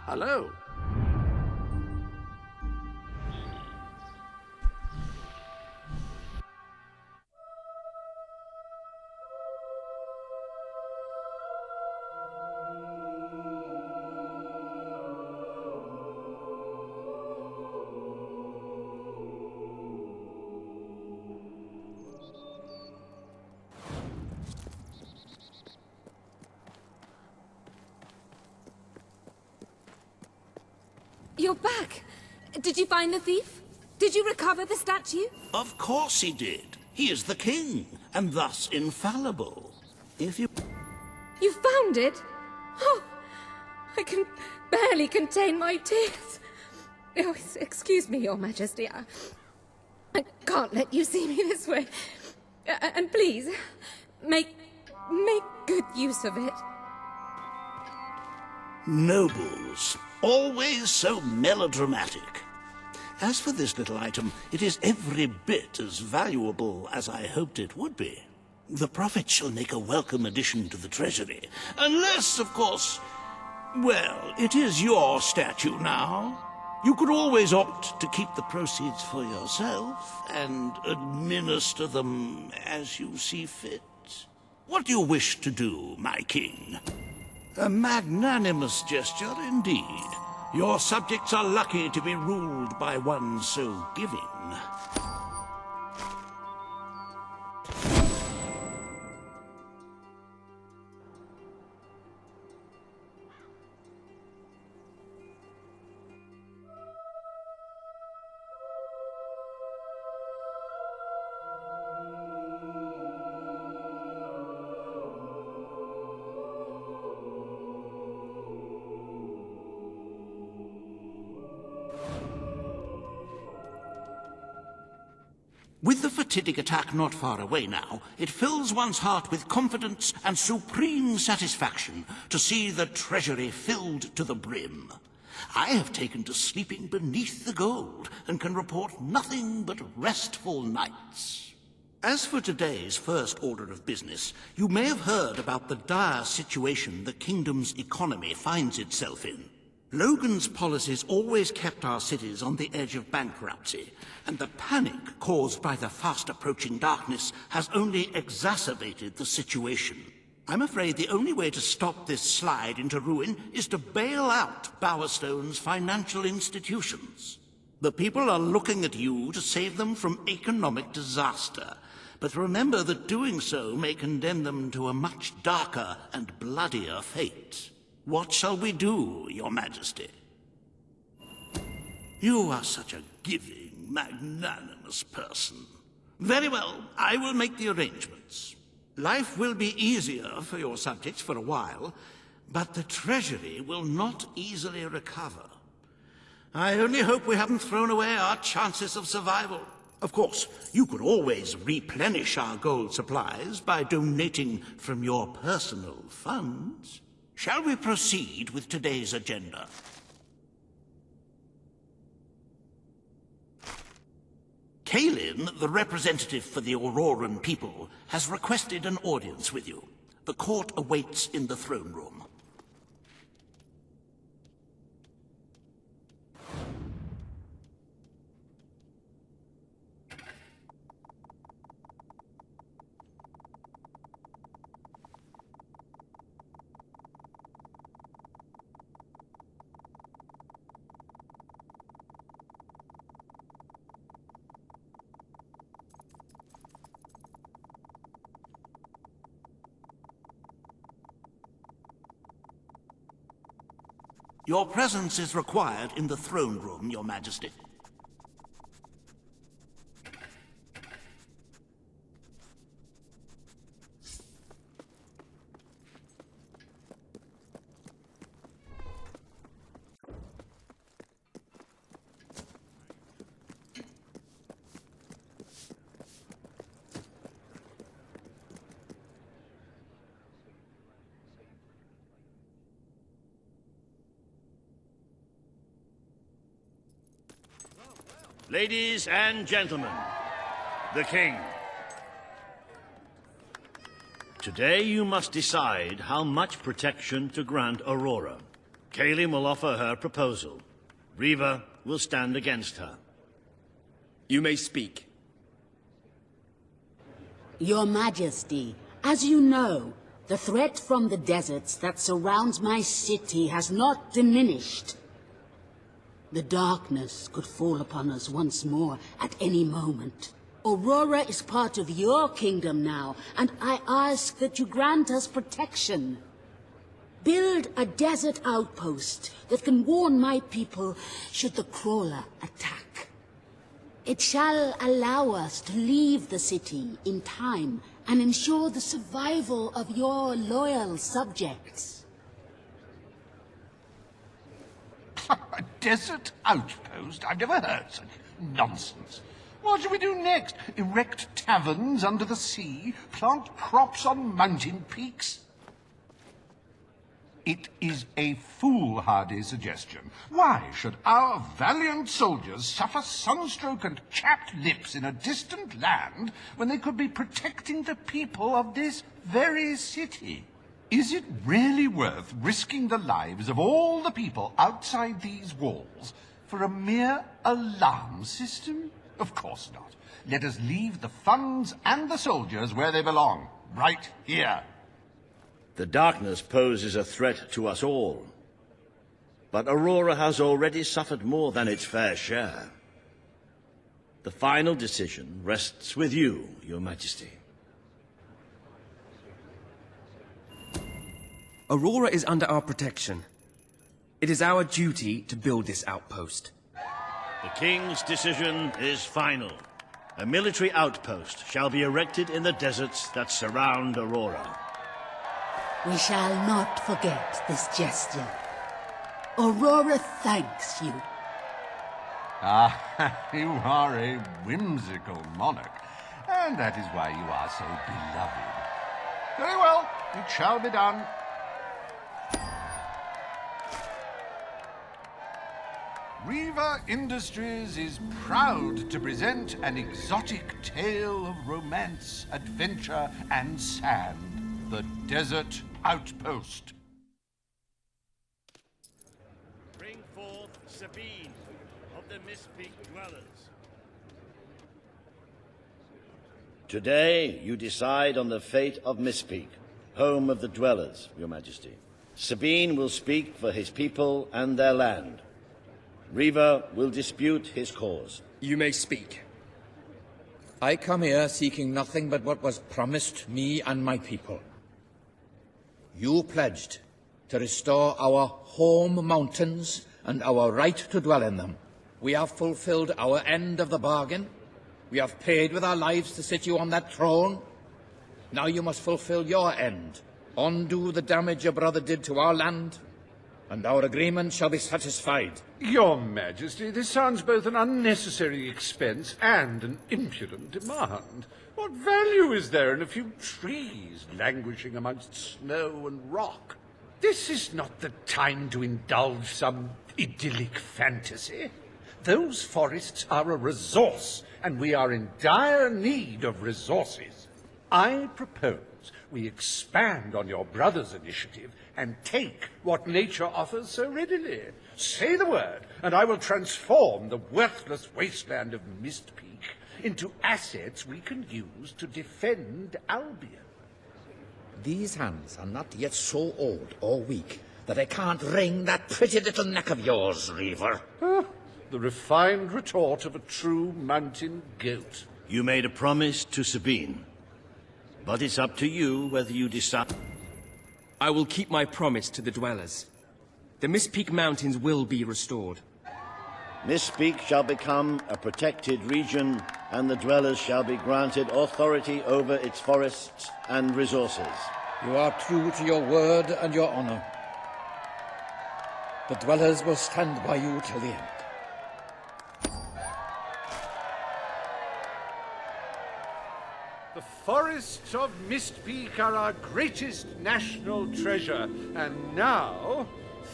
hello. You're back! Did you find the thief? Did you recover the statue? Of course he did. He is the king, and thus infallible. If you... You found it? Oh, I can barely contain my tears. Oh, excuse me, Your Majesty. I can't let you see me this way. And please, make good use of it. Nobles, always so melodramatic. As for this little item, it is every bit as valuable as I hoped it would be. The profit shall make a welcome addition to the treasury. Unless, of course... Well, it is your statue now. You could always opt to keep the proceeds for yourself and administer them as you see fit. What do you wish to do, my king? A magnanimous gesture indeed. Your subjects are lucky to be ruled by one so giving. With the fatidic attack not far away now, it fills one's heart with confidence and supreme satisfaction to see the treasury filled to the brim. I have taken to sleeping beneath the gold and can report nothing but restful nights. As for today's first order of business, you may have heard about the dire situation the kingdom's economy finds itself in. Logan's policies always kept our cities on the edge of bankruptcy, and the panic caused by the fast-approaching darkness has only exacerbated the situation. I'm afraid the only way to stop this slide into ruin is to bail out Bowerstone's financial institutions. The people are looking at you to save them from economic disaster, but remember that doing so may condemn them to a much darker and bloodier fate. What shall we do, Your Majesty? You are such a giving, magnanimous person. Very well, I will make the arrangements. Life will be easier for your subjects for a while, but the treasury will not easily recover. I only hope we haven't thrown away our chances of survival. Of course, you could always replenish our gold supplies by donating from your personal funds. Shall we proceed with today's agenda? Kalin, the representative for the Auroran people, has requested an audience with you. The court awaits in the throne room. Your presence is required in the throne room, Your Majesty. Ladies and gentlemen, the King. Today you must decide how much protection to grant Aurora. Kaelin will offer her proposal. Riva will stand against her. You may speak. Your Majesty, as you know, the threat from the deserts that surrounds my city has not diminished. The darkness could fall upon us once more at any moment. Aurora is part of your kingdom now, and I ask that you grant us protection. Build a desert outpost that can warn my people should the crawler attack. It shall allow us to leave the city in time and ensure the survival of your loyal subjects. A desert outpost? I've never heard such nonsense. What shall we do next? Erect taverns under the sea? Plant crops on mountain peaks? It is a foolhardy suggestion. Why should our valiant soldiers suffer sunstroke and chapped lips in a distant land when they could be protecting the people of this very city? Is it really worth risking the lives of all the people outside these walls for a mere alarm system? Of course not. Let us leave the funds and the soldiers where they belong, right here. The darkness poses a threat to us all. But Aurora has already suffered more than its fair share. The final decision rests with you, Your Majesty. Aurora is under our protection. It is our duty to build this outpost. The King's decision is final. A military outpost shall be erected in the deserts that surround Aurora. We shall not forget this gesture. Aurora thanks you. Ah, you are a whimsical monarch, and that is why you are so beloved. Very well, it shall be done. Riva Industries is proud to present an exotic tale of romance, adventure, and sand. The Desert Outpost. Bring forth Sabine of the Mistpeak Dwellers. Today, you decide on the fate of Mistpeak, home of the Dwellers, Your Majesty. Sabine will speak for his people and their land. Riva will dispute his cause. You may speak. I come here seeking nothing but what was promised me and my people. You pledged to restore our home mountains and our right to dwell in them. We have fulfilled our end of the bargain. We have paid with our lives to sit you on that throne. Now you must fulfill your end. Undo the damage your brother did to our land, and our agreement shall be satisfied. Your Majesty, this sounds both an unnecessary expense and an impudent demand. What value is there in a few trees languishing amongst snow and rock? This is not the time to indulge some idyllic fantasy. Those forests are a resource, and we are in dire need of resources. I propose we expand on your brother's initiative and take what nature offers so readily. Say the word, and I will transform the worthless wasteland of Mistpeak into assets we can use to defend Albion. These hands are not yet so old or weak that I can't wring that pretty little neck of yours, Reaver. The refined retort of a true mountain goat. You made a promise to Sabine, but it's up to you whether you decide. I will keep my promise to the Dwellers. The Mistpeak Mountains will be restored. Mistpeak shall become a protected region, and the Dwellers shall be granted authority over its forests and resources. You are true to your word and your honor. The Dwellers will stand by you till the end. The forests of Mistpeak are our greatest national treasure, and now,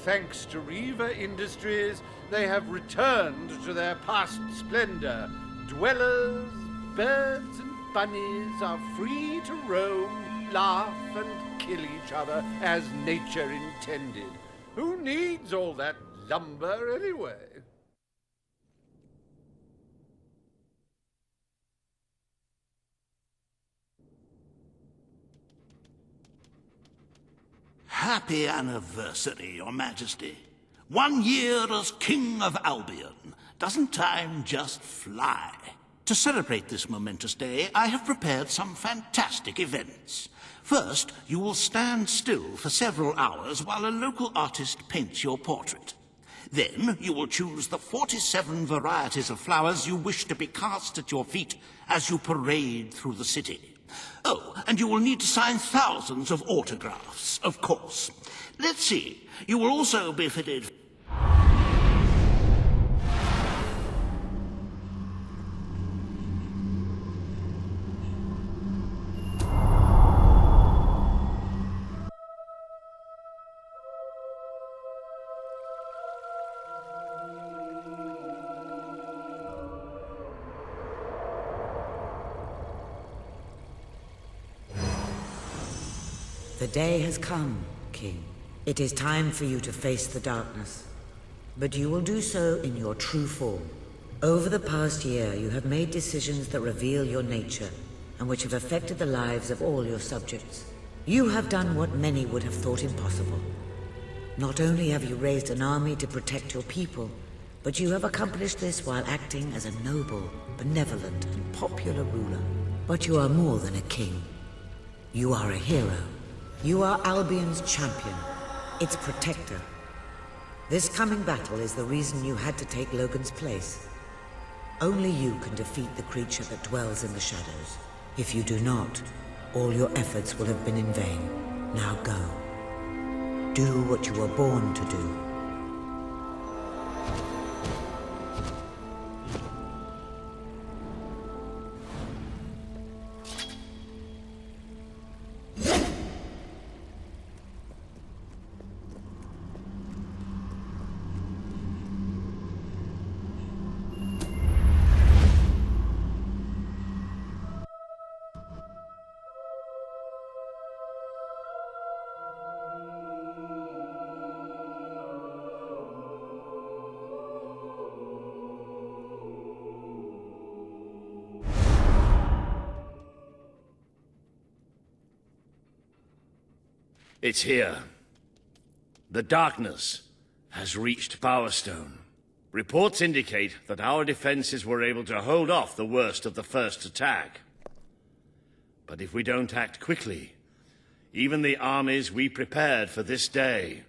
thanks to Riva Industries, they have returned to their past splendor. Dwellers, birds, and bunnies are free to roam, laugh, and kill each other as nature intended. Who needs all that lumber anyway? Happy anniversary, Your Majesty. 1 year as King of Albion. Doesn't time just fly? To celebrate this momentous day, I have prepared some fantastic events. First, you will stand still for several hours while a local artist paints your portrait. Then, you will choose the 47 varieties of flowers you wish to be cast at your feet as you parade through the city. Oh, and you will need to sign thousands of autographs, of course. Let's see. You will also be fitted... The day has come, King. It is time for you to face the darkness. But you will do so in your true form. Over the past year, you have made decisions that reveal your nature, and which have affected the lives of all your subjects. You have done what many would have thought impossible. Not only have you raised an army to protect your people, but you have accomplished this while acting as a noble, benevolent, and popular ruler. But you are more than a king. You are a hero. You are Albion's champion, its protector. This coming battle is the reason you had to take Logan's place. Only you can defeat the creature that dwells in the shadows. If you do not, all your efforts will have been in vain. Now go. Do what you were born to do. It's here. The darkness has reached Bowerstone. Reports indicate that our defenses were able to hold off the worst of the first attack. But if we don't act quickly, even the armies we prepared for this day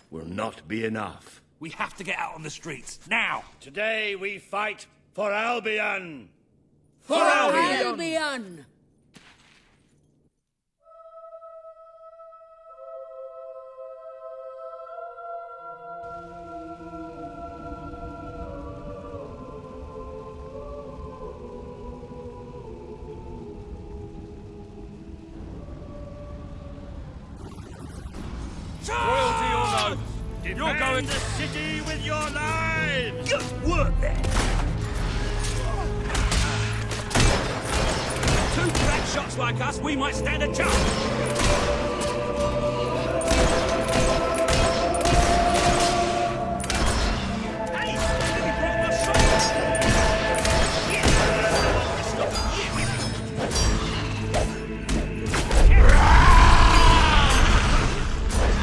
will not be enough. We have to get out on the streets, now! Today we fight for Albion! For Albion! Royalty or no, you're going the city with your lives! Good work there! Two fat shots like us, we might stand a chance!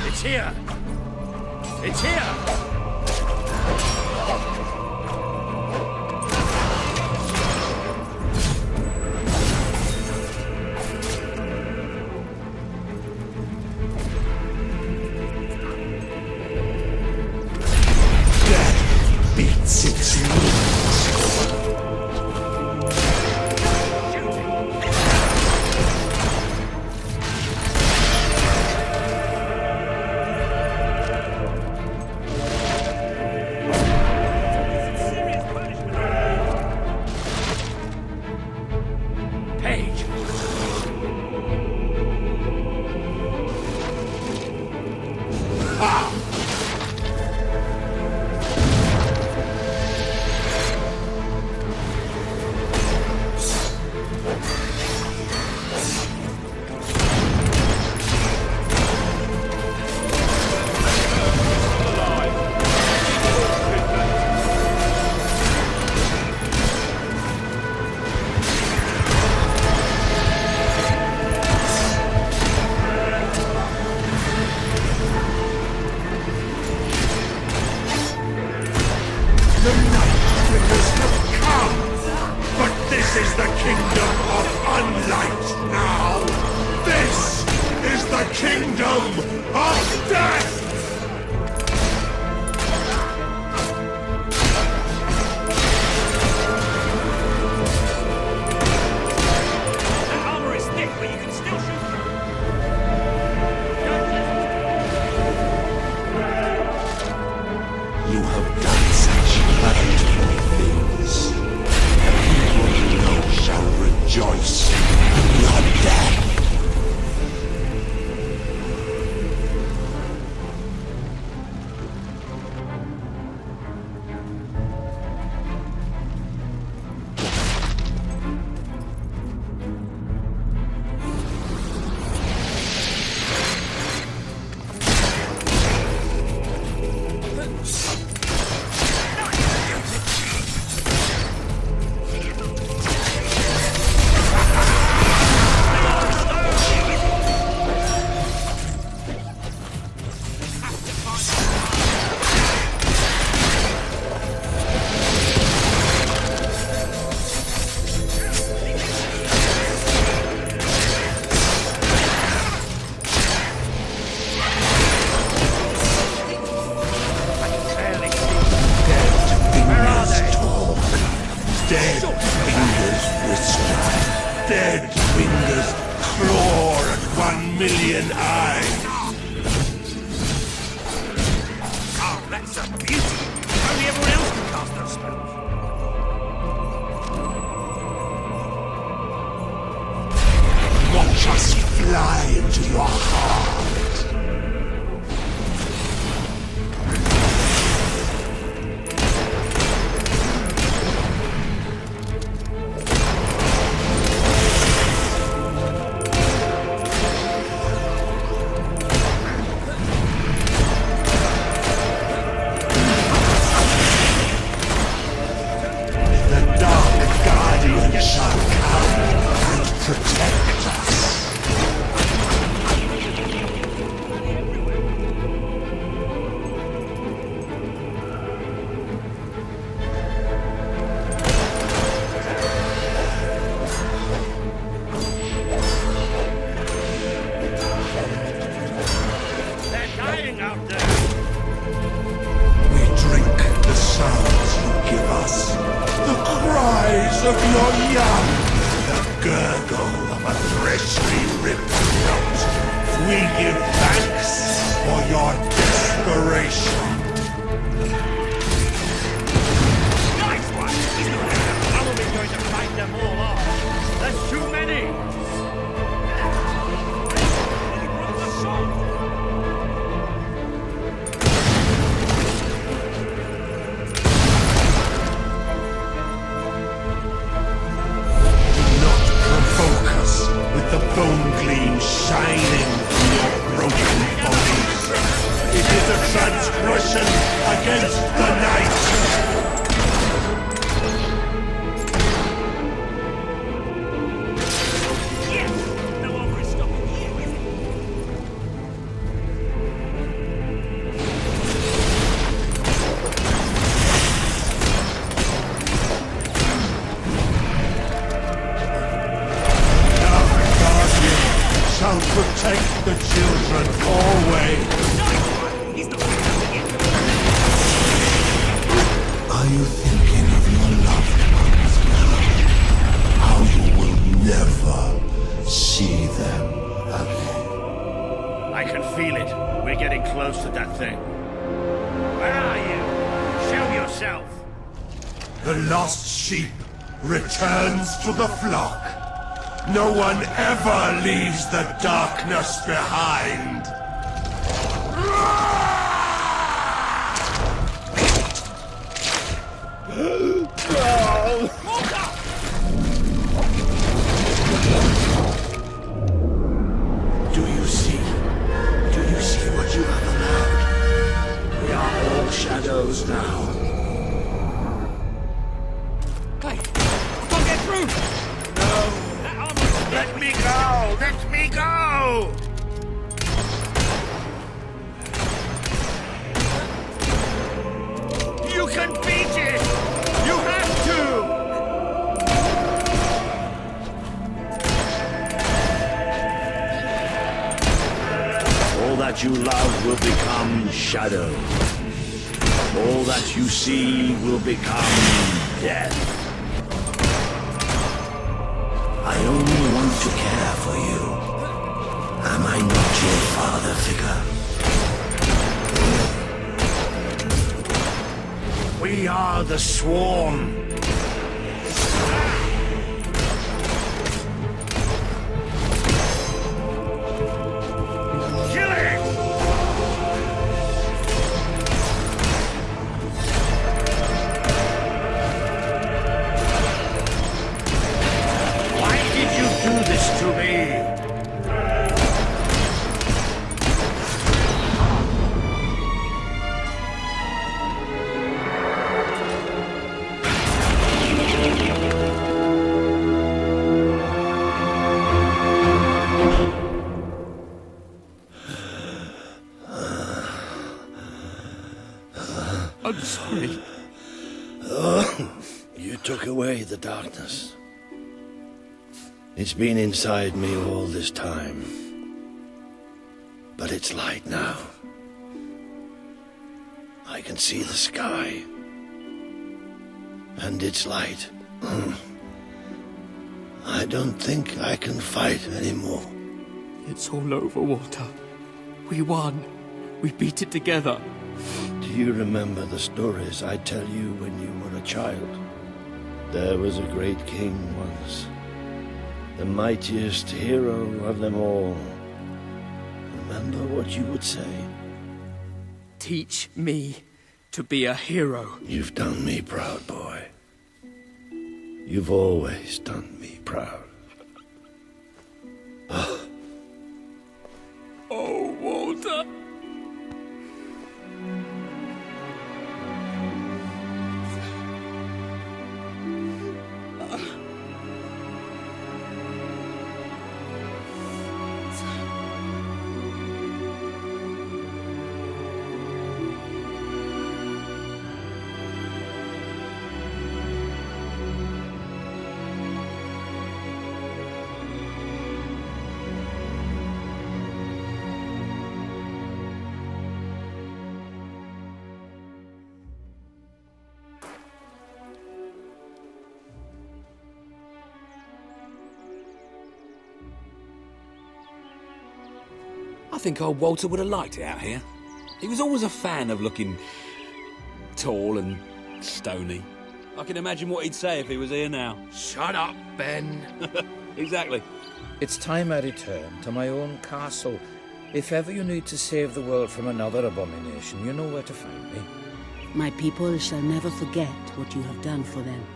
It's here! It's here! Beats its the kingdom of unlight now! This is the kingdom of death! That armor is thick, but you can still shoot through. You have done such hurtful things. The people you know shall rejoice in your death. Dead fingers whisper. Dead fingers claw at 1,000,000 eyes. Oh, that's a beauty. Only everyone else can cast those spells. Watch us fly into your heart. Protect us. They're dying out there. We drink the sounds you give us, the cries of your young. The gurgle of a freshly ripped throat. We give thanks for your desperation. Nice one. He's the winner. How are we going to fight them all off? There's too many. He broke the sword. With the bone gleam shining from your broken bodies. It is a transgression against the night. Yes! No armor is stopping you, is it? Shall protect the children always. He's the winner again. Are you thinking of your loved ones now? How you will never see them again. I can feel it. We're getting close to that thing. Where are you? Show yourself. The lost sheep returns to the flock. No one ever leaves the darkness behind. Do you see? Do you see what you have allowed? We are all shadows now. Hey, I can't get through. No. That armor. Let me go! Let me go! that you love will become shadow. All that you see will become death. I only want to care for you. Am I not your father figure? We are the Swarm. I'm sorry. You took away the darkness. It's been inside me all this time. But it's light now. I can see the sky. And it's light. I don't think I can fight anymore. It's all over, Walter. We won. We beat it together. Do you remember the stories I tell you when you were a child? There was a great king once. The mightiest hero of them all. Remember what you would say? Teach me to be a hero. You've done me proud, boy. You've always done me proud. Oh, Walter. I think old Walter would have liked it out here. He was always a fan of looking tall and stony. I can imagine what he'd say if he was here now. Shut up, Ben. Exactly. It's time I return to my own castle. If ever you need to save the world from another abomination, you know where to find me. My people shall never forget what you have done for them.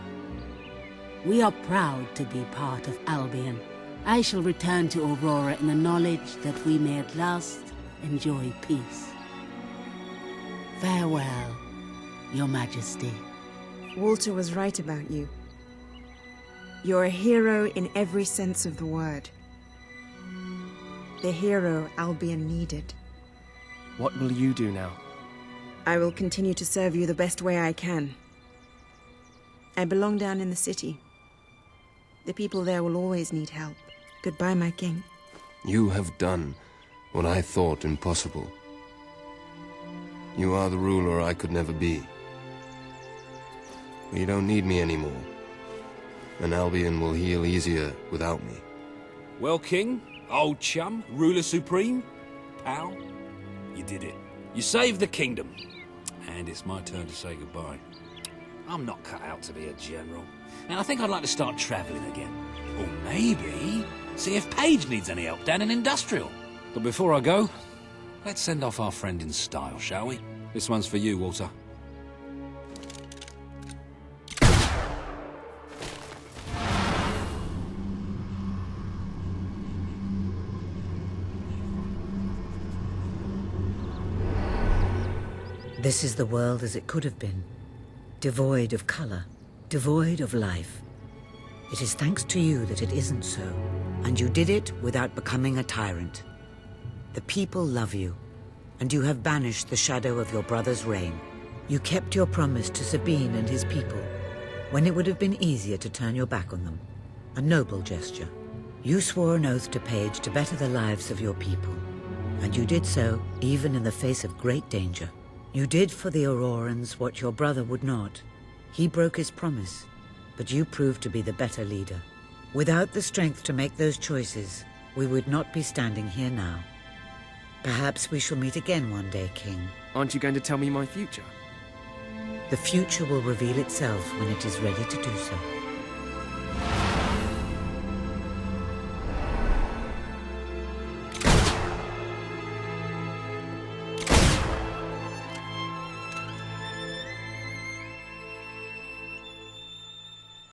We are proud to be part of Albion. I shall return to Aurora in the knowledge that we may at last enjoy peace. Farewell, Your Majesty. Walter was right about you. You're a hero in every sense of the word. The hero Albion needed. What will you do now? I will continue to serve you the best way I can. I belong down in the city. The people there will always need help. Goodbye, my king. You have done what I thought impossible. You are the ruler I could never be. You don't need me anymore. And Albion will heal easier without me. Well, King, old chum, ruler supreme, pal, you did it. You saved the kingdom. And it's my turn to say goodbye. I'm not cut out to be a general. And I think I'd like to start traveling again. Or maybe see if Paige needs any help down in Industrial. But before I go, let's send off our friend in style, shall we? This one's for you, Walter. This is the world as it could have been. Devoid of color, devoid of life. It is thanks to you that it isn't so. And you did it without becoming a tyrant. The people love you, and you have banished the shadow of your brother's reign. You kept your promise to Sabine and his people, when it would have been easier to turn your back on them. A noble gesture. You swore an oath to Paige to better the lives of your people. And you did so, even in the face of great danger. You did for the Aurorans what your brother would not. He broke his promise, but you proved to be the better leader. Without the strength to make those choices, we would not be standing here now. Perhaps we shall meet again one day, King. Aren't you going to tell me my future? The future will reveal itself when it is ready to do so.